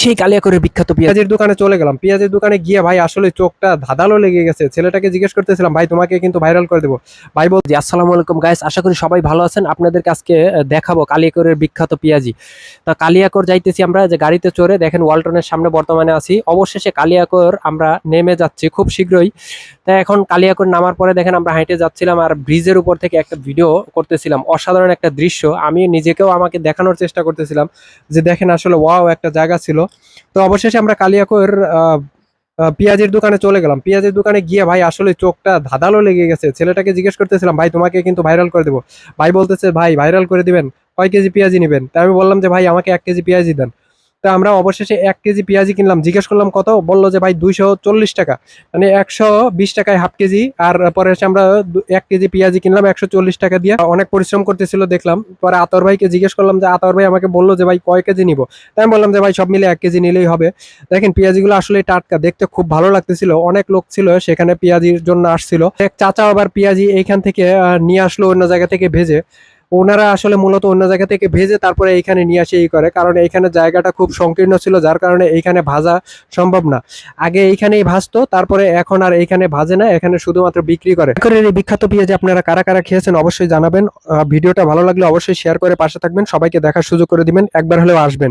সেই কালিয়াকৈরের বিখ্যাত পেঁয়াজের দোকানে চলে গেলাম। পেঁয়াজের দোকানে গিয়ে ভাই আসলে চোখটা ধাঁধালো লেগে গেছে। ছেলেটাকে জিজ্ঞেস করতেছিলাম, ভাই তোমাকে কিন্তু ভাইরাল করে দেবো। ভাই বলছি, আসসালামু আলাইকুম গাইস, আশা করি সবাই ভালো আছেন। আপনাদেরকে আজকে দেখাবো কালিয়াকৈরের বিখ্যাত পেঁয়াজি। তা কালিয়াকৈর যাইতেছি আমরা, যে গাড়িতে চড়ে, দেখেন ওয়ালটনের সামনে বর্তমানে আছি। অবশেষে কালিয়াকৈর আমরা নেমে যাচ্ছি খুব শীঘ্রই। তা এখন কালিয়াকৈর নামার পরে দেখেন আমরা হেঁটে যাচ্ছিলাম আর ব্রিজের উপর থেকে একটা ভিডিও করতেছিলাম। অসাধারণ একটা দৃশ্য, আমি নিজেকেও আমাকে দেখানোর চেষ্টা করতেছিলাম যে দেখেন আসলে ওয়াও একটা জায়গা ছিল। তো অবশেষে আমরা কালিয়াকৈর পেঁয়াজের দোকানে চলে গেলাম। পেঁয়াজের দোকানে গিয়ে ভাই আসলে চোখটা ধাঁধালো লেগে গেছে। ছেলেটাকে জিজ্ঞেস করতেছিলাম, ভাই তোমাকে কিন্তু ভাইরাল করে দেবো। ভাই বলতেছে, ভাই ভাইরাল করে দিবেন, কয় কেজি পেঁয়াজি নেবেন? তাই আমি বললাম যে ভাই আমাকে 1 কেজি পেঁয়াজি দেন। তো আমরা অবশেষে 1 কেজি পেঁয়াজি কিনলাম। জিজ্ঞেস করলাম কত, বললো যে ভাই 240 টাকা, মানে 120 টাকায় হাফ কেজি। আর পরে এসে আমরা 1 কেজি পেঁয়াজি কিনলাম 140 টাকা দিয়ে। অনেক পরিশ্রম করতেছিল দেখলাম। পরে আতর ভাইকে জিজ্ঞেস করলাম, যে আতর ভাই আমাকে বললো যে ভাই কয় কেজি নিবো। তাই আমি বললাম যে ভাই সব মিলে 1 কেজি নিলেই হবে। দেখেন পেঁয়াজিগুলো আসলে টাটকা, দেখতে খুব ভালো লাগতেছিল। অনেক লোক ছিল সেখানে পেঁয়াজির জন্য আসছিল। এক চাচা আবার পেঁয়াজি এইখান থেকে নিয়ে আসলো অন্য জায়গা থেকে ভেজে। ওনারা আসলে মূলত অন্য জায়গা থেকে ভেজে তারপরে এইখানে নিয়ে আসে করে, কারণ এইখানে জায়গাটা খুব সংকীর্ণ ছিল, যার কারণে এইখানে ভাজা সম্ভব না। আগে এইখানেই ভাজতো, তারপরে এখন আর এইখানে ভাজে না, এখানে শুধুমাত্র বিক্রি করে। এখন এই বিখ্যাত পেঁয়াজি আপনারা কারা কারা খেয়েছেন অবশ্যই জানাবেন। ভিডিওটা ভালো লাগলে অবশ্যই শেয়ার করে পাশে থাকবেন, সবাইকে দেখার সুযোগ করে দিবেন, একবার হলেও আসবেন।